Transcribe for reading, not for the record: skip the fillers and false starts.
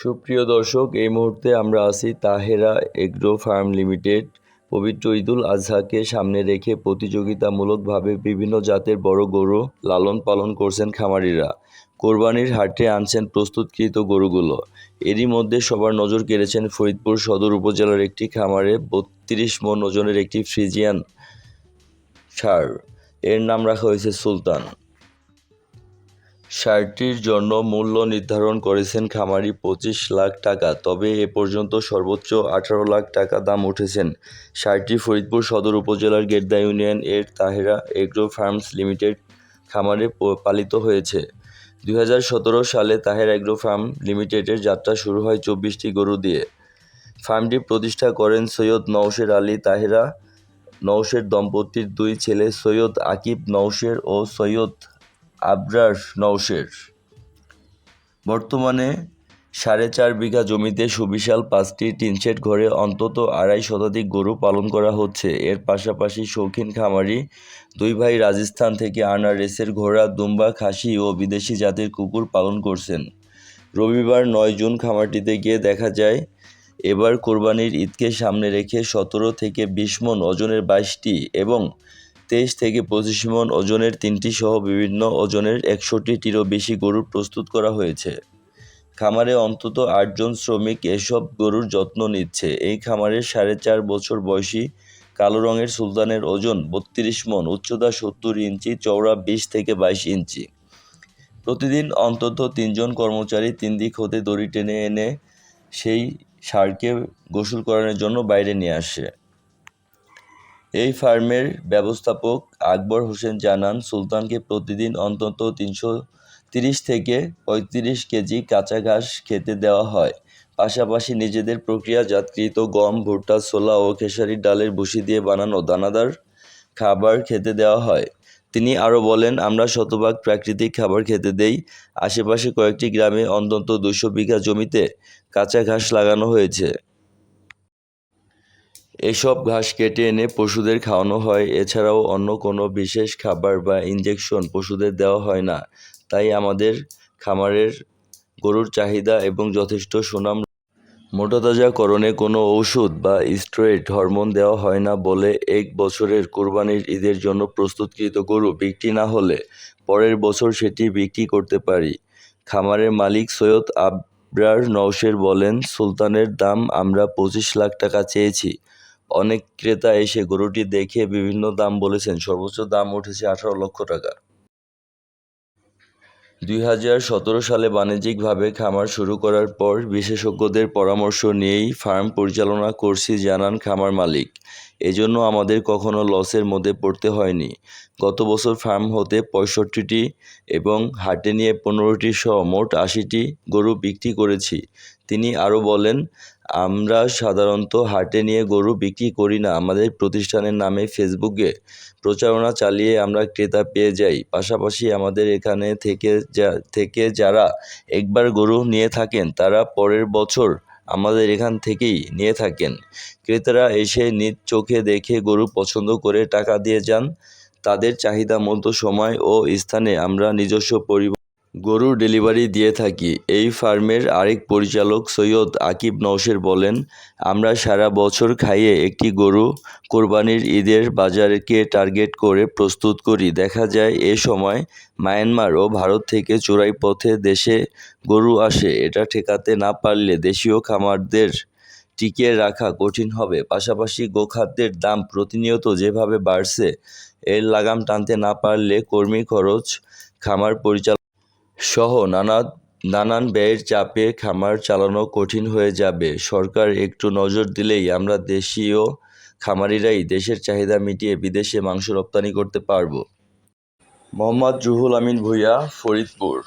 সুপ্রিয় দর্শক, এই মুহূর্তে আমরা আছি তাহেরা এগ্রো ফার্ম লিমিটেড। পবিত্র ঈদুল আজহাকে সামনে রেখে প্রতিযোগিতামূলকভাবে বিভিন্ন জাতের বড় গরু লালন পালন করছেন খামারিরা। কোরবানির হাটে আনছেন প্রস্তুতকৃত গরুগুলো। এরই মধ্যে সবার নজর কেড়েছেন ফরিদপুর সদর উপজেলার একটি খামারে ৩২ মণ ওজনের একটি ফ্রিজিয়ান ষাঁড়। এর নাম রাখা হয়েছে সুলতান। ষাঁড়টির জন্য মূল্য নির্ধারণ করেছেন খামারি ২৫ লাখ টাকা, তবে এ পর্যন্ত সর্বোচ্চ ১৮ লাখ টাকা দাম উঠেছেন। ষাঁড়টি ফরিদপুর সদর উপজেলার গেদ্দা ইউনিয়ন এর তাহেরা এগ্রো ফার্মস লিমিটেড খামারে পালিত হয়েছে। ২০১৭ সালে তাহেরা এগ্রো ফার্ম লিমিটেডের যাত্রা শুরু হয় ২৪টি গরু দিয়ে। ফার্মটি প্রতিষ্ঠা করেন সৈয়দ নওশের আলী তাহেরা নওশের দম্পতির ২ ছেলে সৈয়দ আকিব নওশের ও সৈয়দ আবরার নওশের। বর্তমানে ৪.৫ বিঘা জমিতে সুবিশাল ৫টি টিনশেড ঘরে অন্তত ২৫০ শতাধিক গরু পালন করা হচ্ছে। এর পাশাপাশি শৌখিন খামারি ২ ভাই রাজস্থান থেকে আনা রেসের ঘোড়া, দুম্বা, খাসি ও বিদেশি জাতের কুকুর পালন করছেন। রবিবার ৯ জুন খামারটিতে গিয়ে দেখা যায়, এবার কোরবানির ঈদকে সামনে রেখে ১৭ থেকে ২০ মণ ওজনের ২২টি এবং ২৩ থেকে ২৫ মণ ওজনের ৩টি সহ বিভিন্ন ওজনের ৬১টিরও বেশি গরু প্রস্তুত করা হয়েছে। খামারে অন্তত ৮ জন শ্রমিক এসব গরুর যত্ন নিচ্ছে। এই খামারের ৪.৫ বছর বয়সী কালো রঙের সুলতানের ওজন ৩২ মণ, উচ্চতা ৭০ ইঞ্চি, চওড়া ২০ থেকে ২২ ইঞ্চি। প্রতিদিন অন্তত ৩ জন কর্মচারী ৩ দিক হতে দড়ি টেনে এনে সেই ষাঁড়কে গোসল করানোর জন্য বাইরে নিয়ে আসে। এই ফার্মের ব্যবস্থাপক আকবর হোসেন জানান, সুলতানকে প্রতিদিন অন্তত ৩৩০ থেকে ৩৫ কেজি কাঁচা ঘাস খেতে দেওয়া হয়। পাশাপাশি নিজেদের প্রক্রিয়াজাতকৃত গম, ভুট্টা, ছোলা ও খেসারির ডালের ভুসি দিয়ে বানানো দানাদার খাবার খেতে দেওয়া হয়। তিনি আরও বলেন, আমরা শতভাগ প্রাকৃতিক খাবার খেতে দেই। আশেপাশে কয়েকটি গ্রামে অন্তত ২০০ বিঘা জমিতে কাঁচা ঘাস লাগানো হয়েছে। এসব ঘাস কেটে এনে পশুদের খাওয়ানো হয়। এছাড়াও অন্য কোনো বিশেষ খাবার বা ইনজেকশন পশুদের দেওয়া হয় না। তাই আমাদের খামারের গরুর চাহিদা এবং যথেষ্ট সুনাম। মোটাতাজাকরণে কোনো ওষুধ বা স্টেরয়েড হরমোন দেওয়া হয় না বলে ১ বছরের কোরবানির ঈদের জন্য প্রস্তুতকৃত গরু বিক্রি না হলে পরের বছর সেটি বিক্রি করতে পারি। খামারের মালিক সৈয়দ আবরার নওশের বলেন, সুলতানের দাম আমরা ২৫ লাখ টাকা চেয়েছি। অনেক ক্রেতা এসে গরুটি দেখে বিভিন্ন দাম বলেছেন। সর্বোচ্চ দাম উঠেছে ১৮ লক্ষ টাকা। ২০১৭ সালে বাণিজ্যিকভাবে খামার শুরু করার পর বিশেষজ্ঞদের পরামর্শ নিয়েই ফার্ম পরিচালনা করছি জানান খামার মালিক। এজন্য আমাদের কখনো লসের মধ্যে পড়তে হয়নি। গত বছর ফার্ম হতে ৬৫টি এবং হাটে নিয়ে ১৫টি সহ মোট ৮০টি গরু বিক্রি করেছি। তিনি আরও বলেন, আমরা সাধারণত হাটে নিয়ে গরু বিক্রি করি না। আমাদের প্রতিষ্ঠানের নামে ফেসবুকে প্রচারণা চালিয়ে আমরা ক্রেতা পেয়ে যাই। পাশাপাশি আমাদের এখানে থেকে যারা একবার গরু নিয়ে থাকেন তারা পরের বছর আমাদের এখান থেকেই নিয়ে থাকেন। ক্রেতারা এসে নিজ চোখে দেখে গরু পছন্দ করে টাকা দিয়ে যান। তাদের চাহিদা মতো সময় ও স্থানে আমরা নিজস্ব গরুর ডেলিভারি দিয়ে থাকি। এই ফার্মের আরেক পরিচালক সৈয়দ আকিব নওশের বলেন, আমরা সারা বছর খাইয়ে একটি গরু কোরবানির ঈদের বাজারকে টার্গেট করে প্রস্তুত করি। দেখা যায় এ সময় মায়ানমার ও ভারত থেকে চোরাই পথে দেশে গরু আসে। এটা ঠেকাতে না পারলে দেশীয় খামারদের টিকিয়ে রাখা কঠিন হবে। পাশাপাশি গোখাদ্যের দাম প্রতিনিয়ত যেভাবে বাড়ছে, এর লাগাম টানতে না পারলে কর্মী খরচ, খামার পরিচালনা সহ নানান ব্যয়ের চাপে খামার চালানো কঠিন হয়ে যাবে। সরকার একটু নজর দিলেই আমরা দেশীয় খামারিরাই দেশের চাহিদা মিটিয়ে বিদেশে মাংস রপ্তানি করতে পারব। মোহাম্মদ রুহুল আমিন ভূঁইয়া, ফরিদপুর।